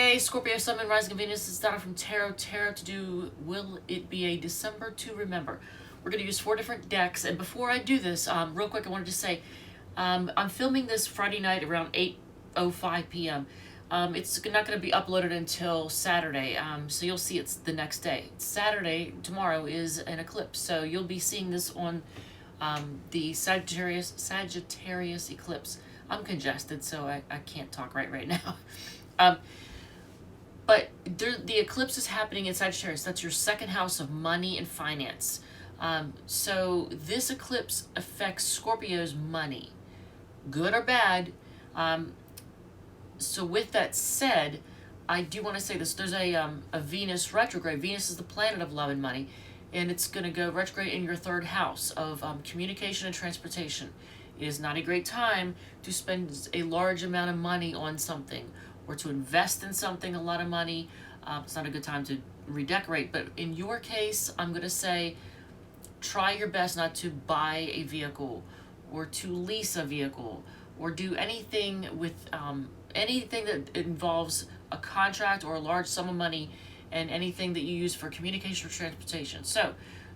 Hey, Scorpio, Sun, and Rising of Venus. It's Donna from Tarot to do Will It Be a December to Remember? We're going to use 4 different decks. And before I do this, real quick, I wanted to say I'm filming this Friday night around 8:05 p.m. It's not going to be uploaded until Saturday, so you'll see it's the next day. Saturday, tomorrow, is an eclipse, so you'll be seeing this on the Sagittarius eclipse. I'm congested, so I can't talk right now. But the eclipse is happening in Sagittarius. That's your second house of money and finance. So this eclipse affects Scorpio's money, good or bad. So with that said, I do want to say this. There's a Venus retrograde. Venus is the planet of love and money, and it's going to go retrograde in your 3rd house of communication and transportation. It is not a great time to spend a large amount of money on something, or to invest in something, a lot of money. It's not a good time to redecorate. But in your case, I'm going to say try your best not to buy a vehicle or to lease a vehicle or do anything with anything that involves a contract or a large sum of money, and anything that you use for communication or transportation. So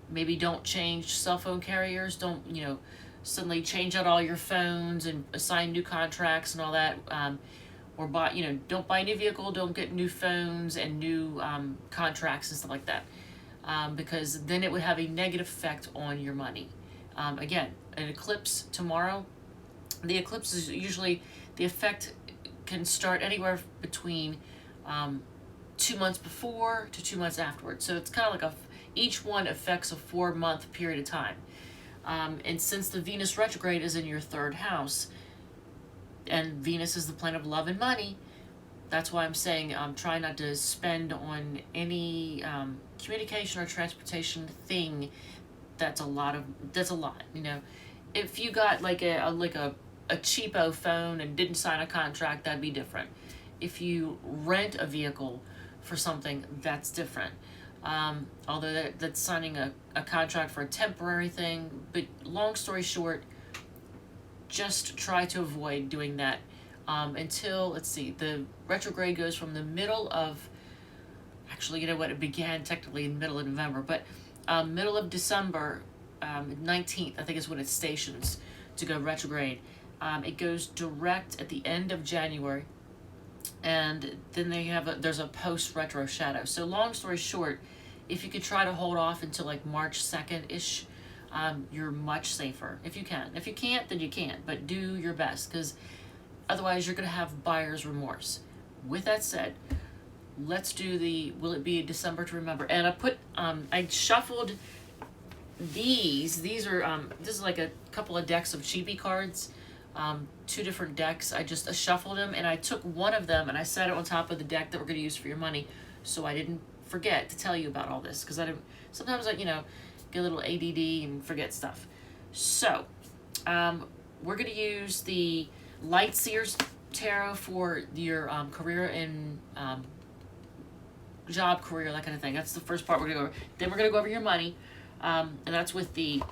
maybe don't change cell phone carriers. Don't, suddenly change out all your phones and assign new contracts and all that. Or buy, don't buy a new vehicle, don't get new phones and new contracts and stuff like that, because then it would have a negative effect on your money. Again, an eclipse tomorrow. The eclipse is usually, the effect can start anywhere between 2 months before to 2 months afterwards. So it's kind of like each one affects a 4-month period of time. And since the Venus retrograde is in your 3rd house, and Venus is the planet of love and money, that's why I'm saying try not to spend on any communication or transportation thing that's a lot. If you got like a cheapo phone and didn't sign a contract, that'd be different. If you rent a vehicle for something, that's different. Although that's signing a contract for a temporary thing. But long story short, just try to avoid doing that until, let's see, the retrograde goes from the middle of, actually, it began technically in the middle of November, but middle of December, 19th, I think is when it stations to go retrograde. It goes direct at the end of January, and then there's a post-retro shadow. So long story short, if you could try to hold off until like March 2nd-ish, you're much safer if you can. If you can't, then you can't, but do your best, because otherwise you're going to have buyer's remorse. With that said, let's do the Will It Be December to Remember? And I shuffled these. These are, this is like a couple of decks of chibi cards, 2 different decks. I just shuffled them, and I took one of them and I set it on top of the deck that we're going to use for your money, so I didn't forget to tell you about all this, because sometimes I, get a little ADD and forget stuff. So, we're going to use the Light Seers Tarot for your career and job, career, that kind of thing. That's the first part we're going to go over. Then we're going to go over your money, and that's with the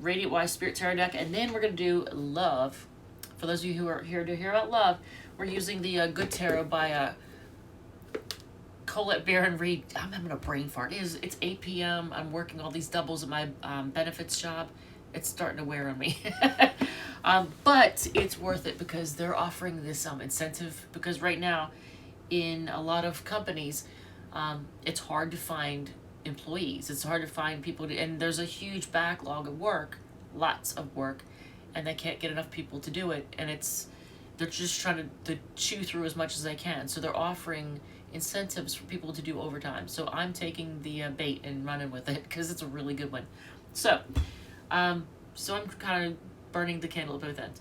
Radiant Wise Spirit Tarot deck. And then we're going to do love. For those of you who are here to hear about love, we're using the Good Tarot by Colette Baron Reed. I'm having a brain fart. It's 8 p.m. I'm working all these doubles at my benefits job. It's starting to wear on me. But it's worth it, because they're offering this incentive, because right now in a lot of companies, it's hard to find employees. It's hard to find people and there's a huge backlog of work, lots of work, and they can't get enough people to do it, and they're just trying to chew through as much as they can. So they're offering incentives for people to do overtime. So I'm taking the bait and running with it, because it's a really good one. So I'm kind of burning the candle at both ends.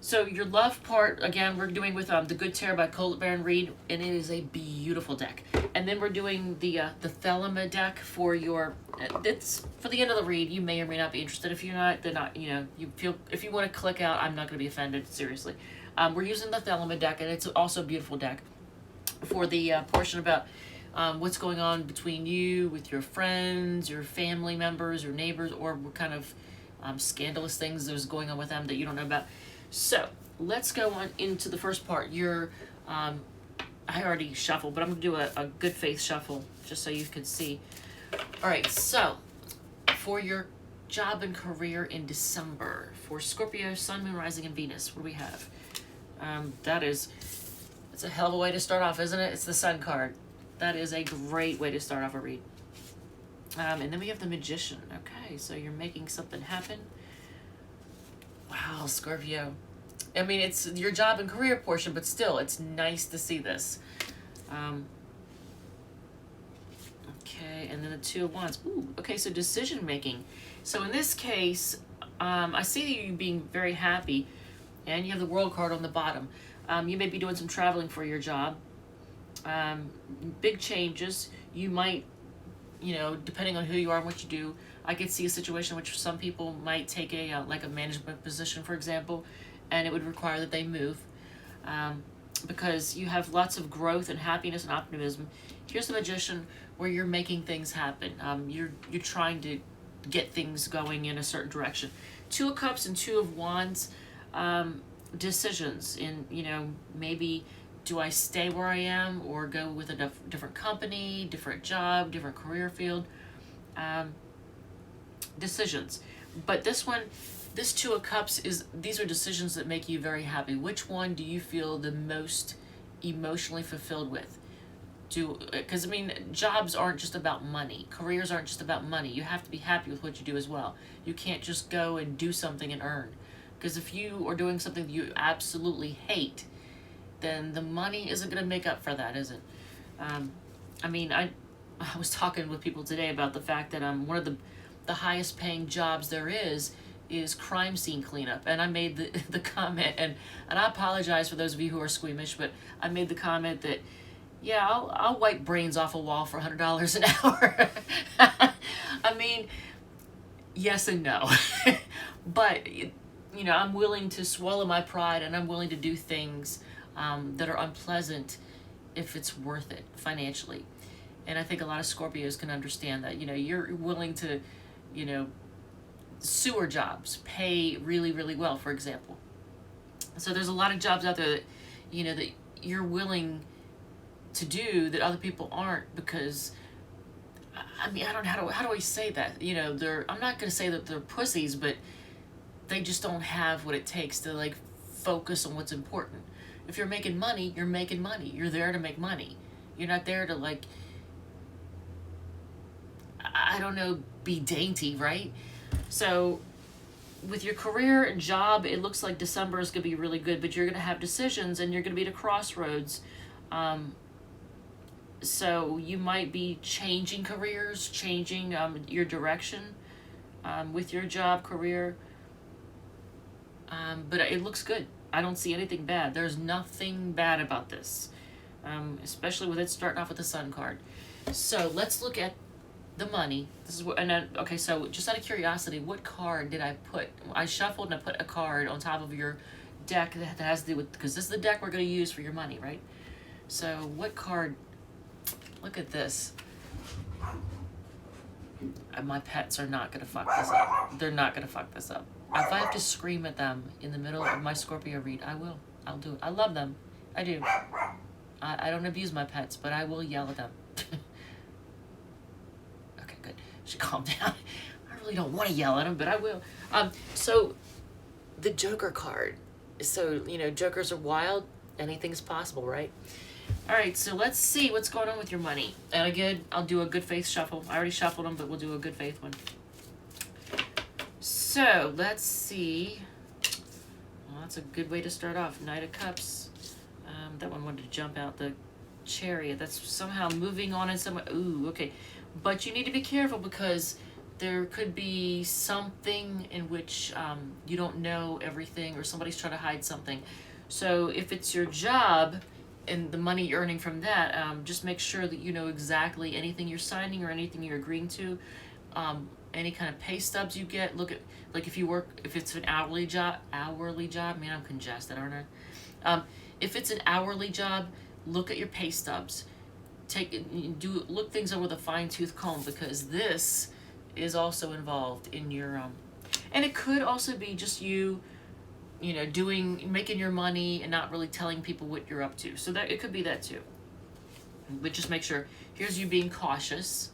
So your love part, again, we're doing with the Good Tarot by Colette Baron Reed, and it is a beautiful deck. And then we're doing the Thelema deck for your, it's for the end of the read. You may or may not be interested. If you're not, then not, if you want to click out, I'm not going to be offended, seriously. We're using the Thelema deck, and it's also a beautiful deck for the portion about what's going on between you, with your friends, your family members, your neighbors, or what kind of scandalous things there's going on with them that you don't know about. So let's go on into the first part. Your, I already shuffled, but I'm going to do a good faith shuffle just so you can see. All right, so for your job and career in December, for Scorpio, Sun, Moon, Rising, and Venus, what do we have? It's a hell of a way to start off, isn't it? It's the Sun card. That is a great way to start off a read. And then we have the Magician. Okay, so you're making something happen. Wow, Scorpio. I mean, it's your job and career portion, but still, it's nice to see this. Okay, and then the Two of Wands. Ooh, okay, so decision making. So in this case, I see you being very happy, and you have the World card on the bottom. You may be doing some traveling for your job. Big changes. You might, depending on who you are and what you do, I could see a situation in which some people might take a management position, for example, and it would require that they move, because you have lots of growth and happiness and optimism. Here's the Magician, where you're making things happen. You're trying to get things going in a certain direction. Two of Cups and Two of Wands, decisions in, maybe do I stay where I am or go with a different company, different job, different career field, decisions. But this Two of Cups, these are decisions that make you very happy. Which one do you feel the most emotionally fulfilled with? Because, I mean, jobs aren't just about money. Careers aren't just about money. You have to be happy with what you do as well. You can't just go and do something and earn. Because if you are doing something that you absolutely hate, then the money isn't going to make up for that, is it? I mean, I was talking with people today about the fact that one of the highest paying jobs there is crime scene cleanup. And I made the comment, and I apologize for those of you who are squeamish, but I made the comment that, yeah, I'll wipe brains off a wall for $100 an hour. I mean, yes and no. But, I'm willing to swallow my pride, and I'm willing to do things that are unpleasant if it's worth it financially. And I think a lot of Scorpios can understand that. You're willing to, sewer jobs pay really, really well, for example. So there's a lot of jobs out there that, that you're willing to do that other people aren't, because, I mean, I don't know, how do I say that? I'm not going to say that they're pussies, but they just don't have what it takes to, focus on what's important. If you're making money, you're making money. You're there to make money. You're not there to, I don't know, be dainty, right? So with your career and job, it looks like December is going to be really good, but you're going to have decisions, and you're going to be at a crossroads. So you might be changing careers, changing your direction with your job, career. But it looks good. I don't see anything bad. There's nothing bad about this, especially with it starting off with the Sun card. So let's look at the money. This is what, and then, okay, so just out of curiosity, what card did I put? I shuffled and I put a card on top of your deck that has to do with, because this is the deck we're going to use for your money, right? So what card? Look at this. My pets are not going to fuck this up. They're not going to fuck this up. If I have to scream at them in the middle of my Scorpio read, I will. I'll do it. I love them. I do. I don't abuse my pets, but I will yell at them. Okay, good. Should calm down. I really don't want to yell at them, but I will. So the Joker card. So, Jokers are wild. Anything's possible, right? All right, so let's see what's going on with your money. And again, I'll do a good faith shuffle. I already shuffled them, but we'll do a good faith one. So let's see. Well, that's a good way to start off. Knight of Cups. That one wanted to jump out. The Chariot. That's somehow moving on in some way. Ooh, okay. But you need to be careful, because there could be something in which you don't know everything, or somebody's trying to hide something. So if it's your job and the money you're earning from that, just make sure that you know exactly anything you're signing or anything you're agreeing to. Any kind of pay stubs you get, look at, if it's an hourly job, man, I'm congested, aren't I? If it's an hourly job, look at your pay stubs. Look things over with a fine-tooth comb, because this is also involved in your, and it could also be just you making your money and not really telling people what you're up to. So that it could be that too. But just make sure. Here's you being cautious.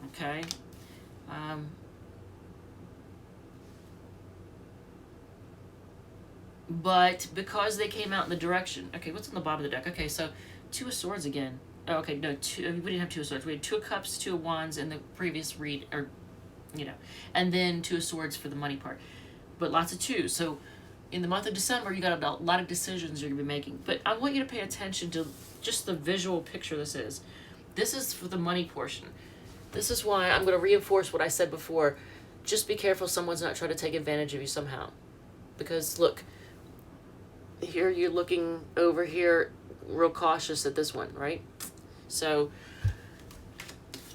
Okay. But because they came out in the direction. Okay, what's on the bottom of the deck? Okay, so Two of Swords again. Oh, okay, no, we didn't have Two of Swords. We had Two of Cups, Two of Wands in the previous read, and then Two of Swords for the money part. But lots of twos. So in the month of December, you got a lot of decisions you're going to be making. But I want you to pay attention to just the visual picture this is. This is for the money portion. This is why I'm going to reinforce what I said before. Just be careful someone's not trying to take advantage of you somehow. Because, look, here you're looking over here real cautious at this one, right? So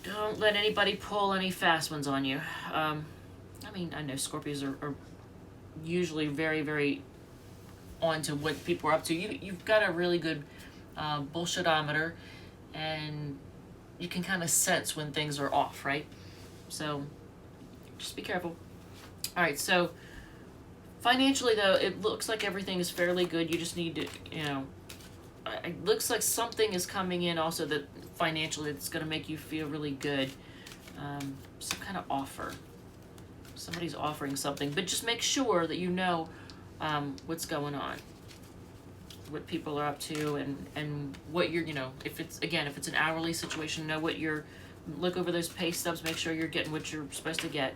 don't let anybody pull any fast ones on you. I know Scorpios are usually very, very on to what people are up to. You've got a really good bullshitometer, and you can kind of sense when things are off, right? So just be careful. All right, so financially, though, it looks like everything is fairly good. You just need to, it looks like something is coming in also that financially it's going to make you feel really good. Some kind of offer. Somebody's offering something, but just make sure that you know what's going on, what people are up to, and what you're, if it's an hourly situation, know what look over those pay stubs, make sure you're getting what you're supposed to get.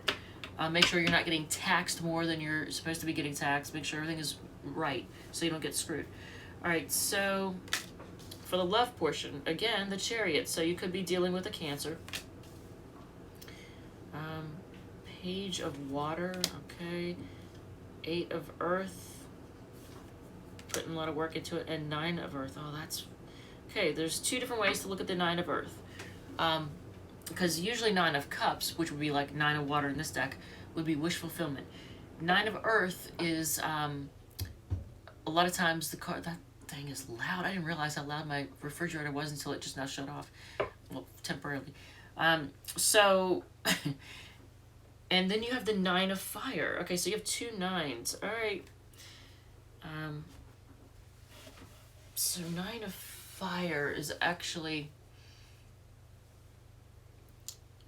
Make sure you're not getting taxed more than you're supposed to be getting taxed. Make sure everything is right so you don't get screwed. All right, so for the love portion, again, the Chariot. So you could be dealing with a Cancer. Page of Water, okay. 8 of Earth, putting a lot of work into it, and 9 of Earth. Oh, that's okay. There's 2 different ways to look at the 9 of Earth. Because usually 9 of Cups, which would be like 9 of Water in this deck, would be wish fulfillment. 9 of Earth is a lot of times the card. That thing is loud. I didn't realize how loud my refrigerator was until it just now shut off. Well, temporarily. So, and then you have the 9 of Fire. Okay, so you have 2 9s. All right. So 9 of Fire is actually,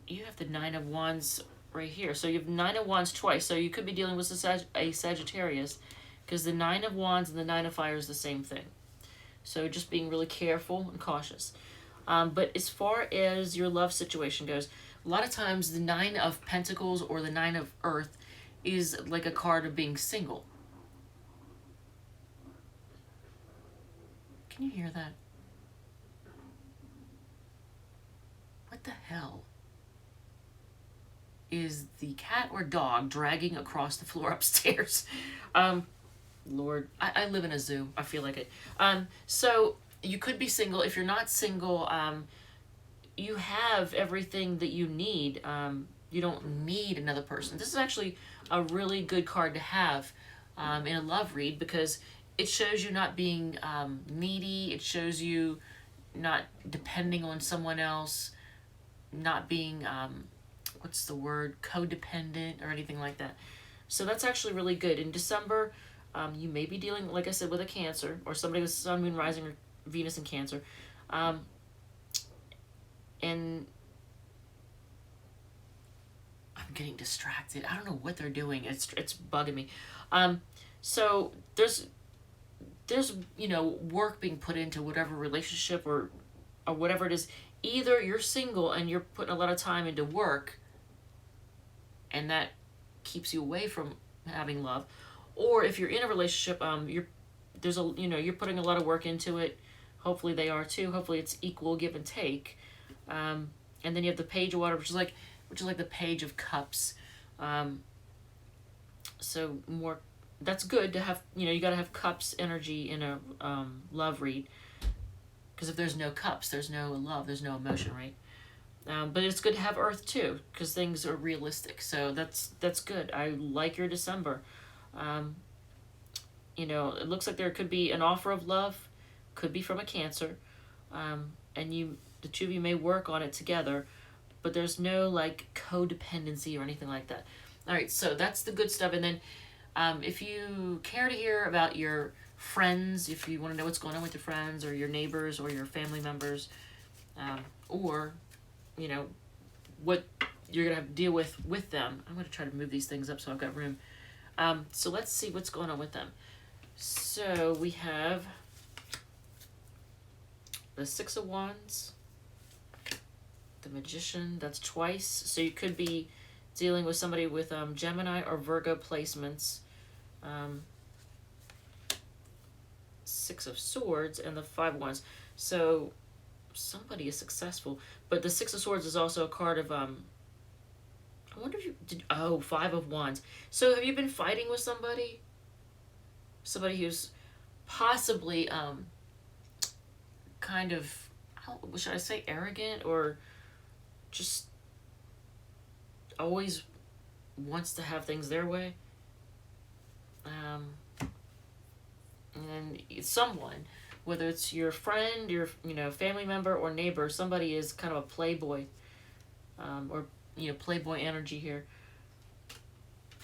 you have the 9 of Wands right here. So you have 9 of Wands twice. So you could be dealing with a Sagittarius, because the 9 of Wands and the 9 of Fire is the same thing. So just being really careful and cautious. But as far as your love situation goes, a lot of times the 9 of Pentacles or the 9 of Earth is like a card of being single. Can you hear that? What the hell? Is the cat or dog dragging across the floor upstairs? Lord, I live in a zoo. I feel like it. So you could be single. If you're not single, you have everything that you need. You don't need another person. This is actually a really good card to have in a love read, because it shows you not being needy. It shows you not depending on someone else, not being, what's the word, codependent or anything like that. So that's actually really good. In December, you may be dealing, like I said, with a Cancer or somebody with Sun, Moon, Rising, or Venus in Cancer. And I'm getting distracted. I don't know what they're doing. It's bugging me. So there's work being put into whatever relationship or whatever it is. Either you're single and you're putting a lot of time into work, and that keeps you away from having love, or if you're in a relationship, you're putting a lot of work into it. Hopefully they are too. Hopefully it's equal give and take. And then you have the Page of Water, which is like the Page of Cups. So more, that's good to have. You got to have Cups energy in a love read, because if there's no Cups, there's no love, there's no emotion, right? But it's good to have Earth too, because things are realistic. So that's good. I like your December. It looks like there could be an offer of love, could be from a Cancer, and the two of you may work on it together, but there's no like codependency or anything like that. All right, so that's the good stuff. And then If you care to hear about your friends, if you want to know what's going on with your friends or your neighbors or your family members, or, you know, what you're going to have to deal with them. I'm going to try to move these things up so I've got room. So let's see what's going on with them. So we have the Six of Wands, the Magician, that's twice. So you could be dealing with somebody with Gemini or Virgo placements. Six of Swords and the Five of Wands. So somebody is successful. But the Six of Swords is also a card of I wonder if you did. Oh, Five of Wands. So have you been fighting with somebody? Somebody who's possibly kind of, should I say arrogant, or just always wants to have things their way. And someone, whether it's your friend, your family member, or neighbor, somebody is kind of a playboy, or playboy energy here.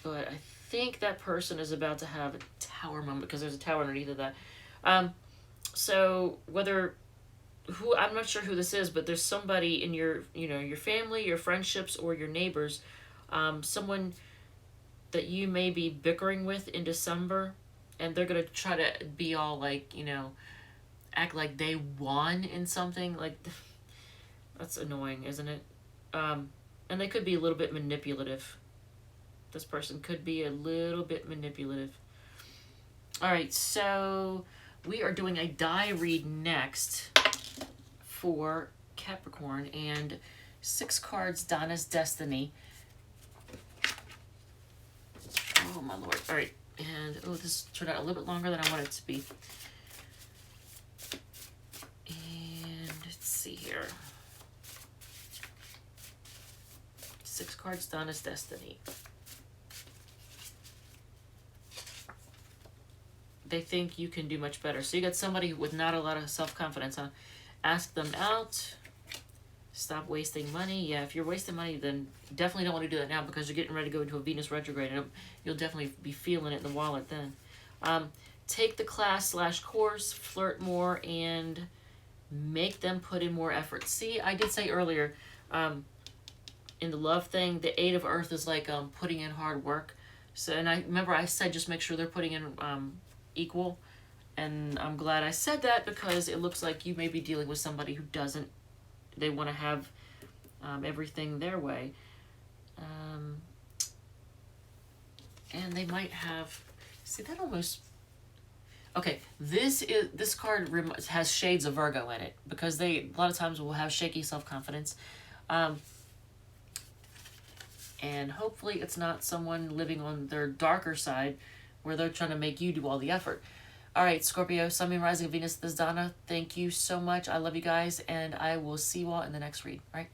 But I think that person is about to have a tower moment, because there's a tower underneath of that. So I'm not sure who this is, but there's somebody in your family, your friendships, or your neighbors, someone that you may be bickering with in December, and they're gonna try to be all like, act like they won in something. Like, that's annoying, isn't it? And they could be a little bit manipulative. This person could be a little bit manipulative. All right, so we are doing a die read next for Capricorn, and 6 cards, Donna's Destiny. Oh my lord. All right, and this turned out a little bit longer than I wanted it to be. And let's see here. 6 cards, Donna's Destiny. They think you can do much better. So you got somebody with not a lot of self-confidence, huh? Ask them out. Stop wasting money. Yeah, if you're wasting money, then definitely don't want to do that now, because you're getting ready to go into a Venus retrograde, and you'll definitely be feeling it in the wallet then. Take the class/course, flirt more, and make them put in more effort. See, I did say earlier, in the love thing, the 8 of Earth is like putting in hard work. So, and I remember I said just make sure they're putting in equal, and I'm glad I said that, because it looks like you may be dealing with somebody who doesn't. They want to have everything their way, and they might have. See, that almost. Okay, this card has shades of Virgo in it, because they a lot of times will have shaky self-confidence, and hopefully it's not someone living on their darker side, where they're trying to make you do all the effort. All right, Scorpio, Sun, Moon, Rising, Venus, this is Donna. Thank you so much. I love you guys, and I will see you all in the next read. All right?